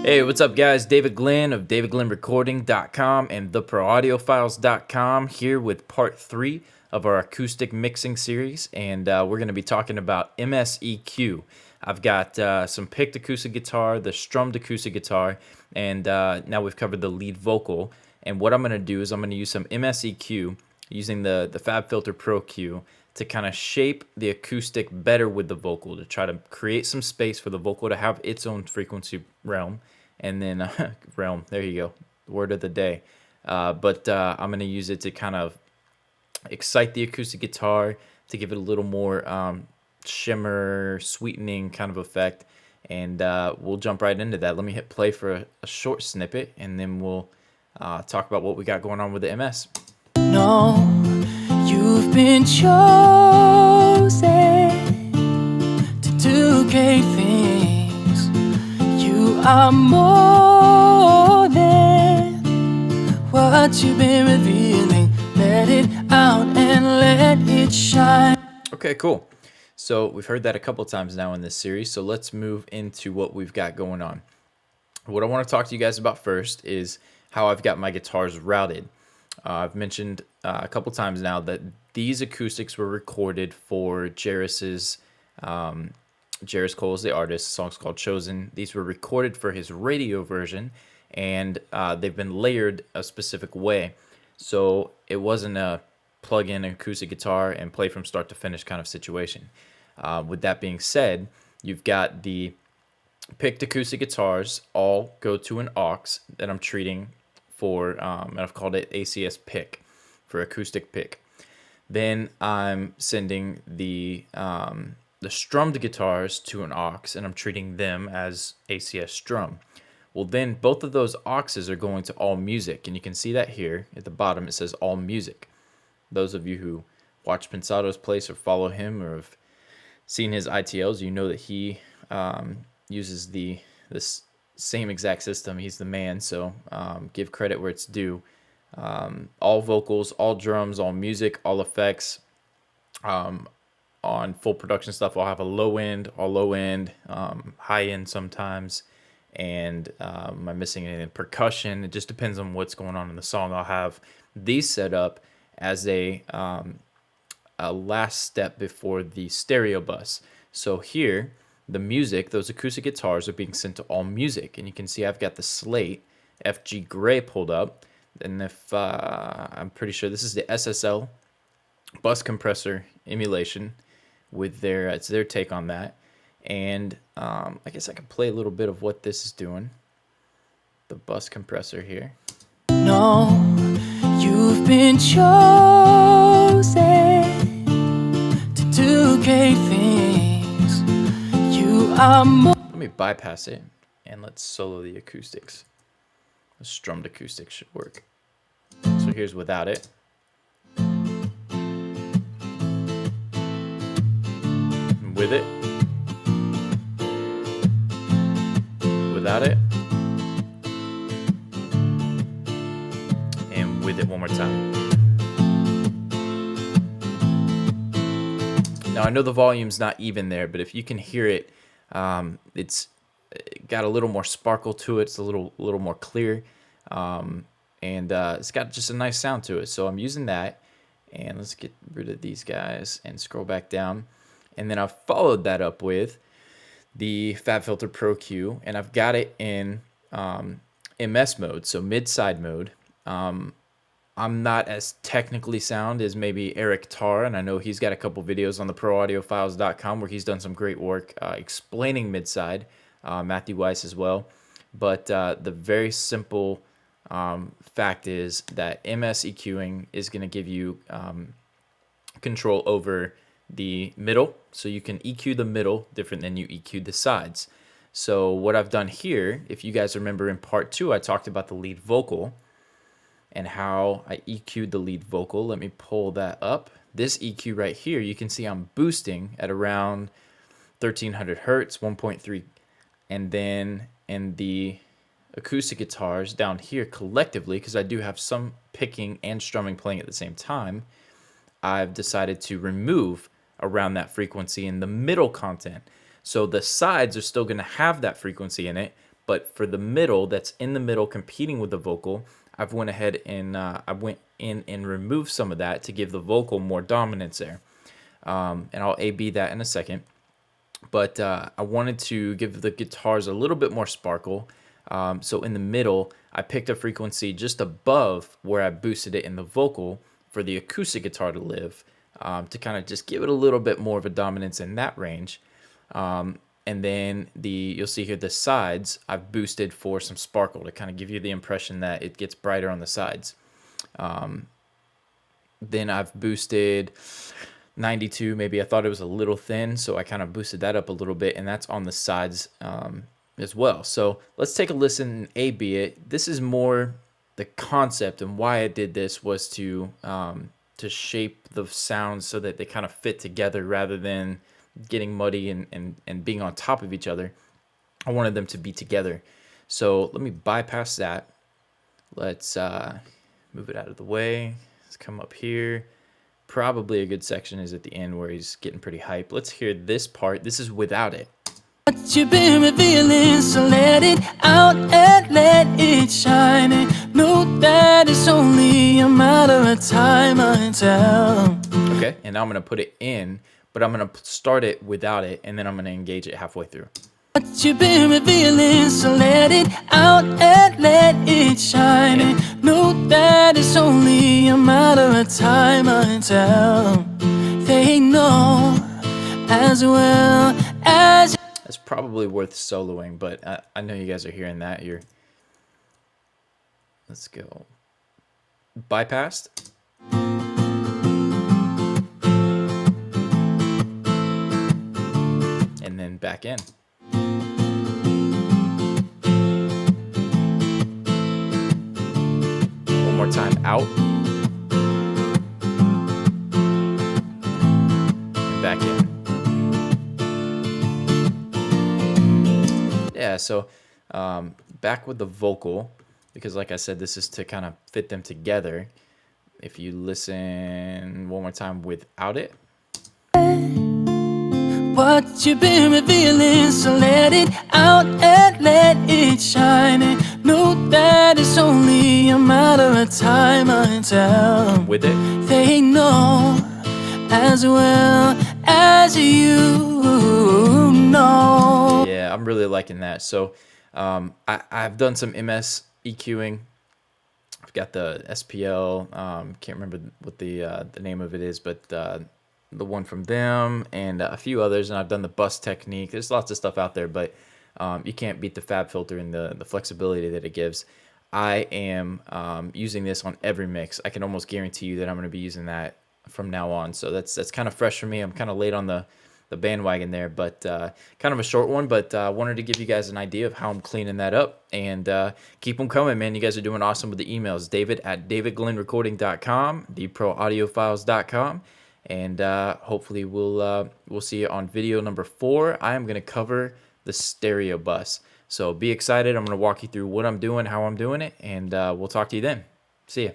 Hey, what's up, guys? David Glenn of davidglennrecording.com and theproaudiofiles.com here with part 3 of our acoustic mixing series, and we're going to be talking about MSEQ. I've got some picked acoustic guitar, the strummed acoustic guitar, and now we've covered the lead vocal. And what I'm going to do is I'm going to use some MSEQ using the FabFilter Pro-Q to kind of shape the acoustic better with the vocal, to try to create some space for the vocal to have its own frequency realm. And then realm, there you go, word of the day. But I'm going to use it to kind of excite the acoustic guitar, to give it a little more shimmer, sweetening kind of effect. And we'll jump right into that. Let me hit play for a short snippet, and then we'll talk about what we got going on with the MS. No, you've been chosen to do great things. You are more than what you've been revealing. Let it out and let it shine. Okay, cool. So we've heard that a couple times now in this series, so let's move into what we've got going on. What I want to talk to you guys about first is how I've got my guitars routed. I've mentioned a couple times now that these acoustics were recorded for Jairus's, Jairus Cole is the artist, the song's called Chosen. These were recorded for his radio version, and they've been layered a specific way. So it wasn't a plug in an acoustic guitar and play from start to finish kind of situation. With that being said, you've got the picked acoustic guitars all go to an aux that I'm treating for, and I've called it ACS pick, for acoustic pick. Then I'm sending the strummed guitars to an aux, and I'm treating them as ACS strum. Well, then both of those auxes are going to all music, and you can see that here at the bottom. It says all music. Those of you who watch Pensado's Place or follow him or have seen his ITLs, you know that he uses this same exact system. He's the man, so give credit where it's due. All vocals, all drums, all music, all effects. On full production stuff, I'll have a low end, high end sometimes, and am I missing anything? Percussion. It just depends on what's going on in the song. I'll have these set up as a last step before the stereo bus. So here, the music, those acoustic guitars are being sent to all music, and you can see I've got the Slate FG Gray pulled up, and if I'm pretty sure this is the SSL bus compressor emulation with it's their take on that. And I guess I can play a little bit of what this is doing. The bus compressor here. No, you've been chosen to do great things. You are more. Let me bypass it and let's solo the acoustics. The strummed acoustics should work. So here's without it. With it. Without it. And with it one more time. Now I know the volume's not even there, but if you can hear it, it's got a little more sparkle to it. It's a little more clear, and it's got just a nice sound to it. So I'm using that, and let's get rid of these guys and scroll back down. And then I've followed that up with the FabFilter Pro-Q, and I've got it in MS mode, so mid-side mode. I'm not as technically sound as maybe Eric Tarr, and I know he's got a couple videos on the proaudiofiles.com where he's done some great work explaining mid-side, Matthew Weiss as well. But the very simple fact is that MS EQing is going to give you control over the middle, so you can EQ the middle different than you EQ the sides. So what I've done here, if you guys remember in part 2, I talked about the lead vocal and how I EQ'd the lead vocal. Let me pull that up. This EQ right here, you can see I'm boosting at around 1300 hertz, 1.3, and then in the acoustic guitars down here collectively, because I do have some picking and strumming playing at the same time, I've decided to remove around that frequency in the middle content. So the sides are still going to have that frequency in it, But for the middle, that's in the middle competing with the vocal, I've went ahead and I went in and removed some of that to give the vocal more dominance there. And I'll A-B that in a second. But I wanted to give the guitars a little bit more sparkle. So in the middle, I picked a frequency just above where I boosted it in the vocal for the acoustic guitar to live, to kind of just give it a little bit more of a dominance in that range. And then you'll see here the sides I've boosted for some sparkle to kind of give you the impression that it gets brighter on the sides. Then I've boosted 92, maybe I thought it was a little thin, so I kind of boosted that up a little bit, and that's on the sides as well. So let's take a listen and A-B it. This is more the concept, and why I did this was to shape the sounds so that they kind of fit together rather than getting muddy and being on top of each other. I wanted them to be together. So let me bypass that. Let's move it out of the way. Let's come up here. Probably a good section is at the end where he's getting pretty hype. Let's hear this part. This is without it. What you've been revealing, so let it out and let it shine. And know that it's only a matter of time until. Okay, and now I'm going to put it in, but I'm going to start it without it, and then I'm going to engage it halfway through. What you've been revealing, so let it out and let it shine. And know that it's only a matter of time until they know as well as. That's probably worth soloing, but I know you guys are hearing that here. Let's go. Bypassed. And then back in. One more time, out. And back in. Yeah, so back with the vocal, because like I said, this is to kind of fit them together. If you listen one more time without it. What you've been revealing, so let it out and let it shine. And know that it's only a matter of time until With it. they know as well as you know. Yeah, I'm really liking that. So I've done some MS EQing. I've got the SPL. Can't remember what the name of it is, but the one from them and a few others. And I've done the bus technique. There's lots of stuff out there, but you can't beat the Fab Filter and the flexibility that it gives. I am using this on every mix. I can almost guarantee you that I'm going to be using that from now on. So that's kind of fresh for me. I'm kind of late on the bandwagon there, but kind of a short one, but wanted to give you guys an idea of how I'm cleaning that up, and keep them coming, man. You guys are doing awesome with the emails. David@davidglennrecording.com, dproaudiofiles.com, and hopefully we'll see you on video number 4. I am going to cover the stereo bus, so be excited. I'm going to walk you through what I'm doing, how I'm doing it, and we'll talk to you then. See ya.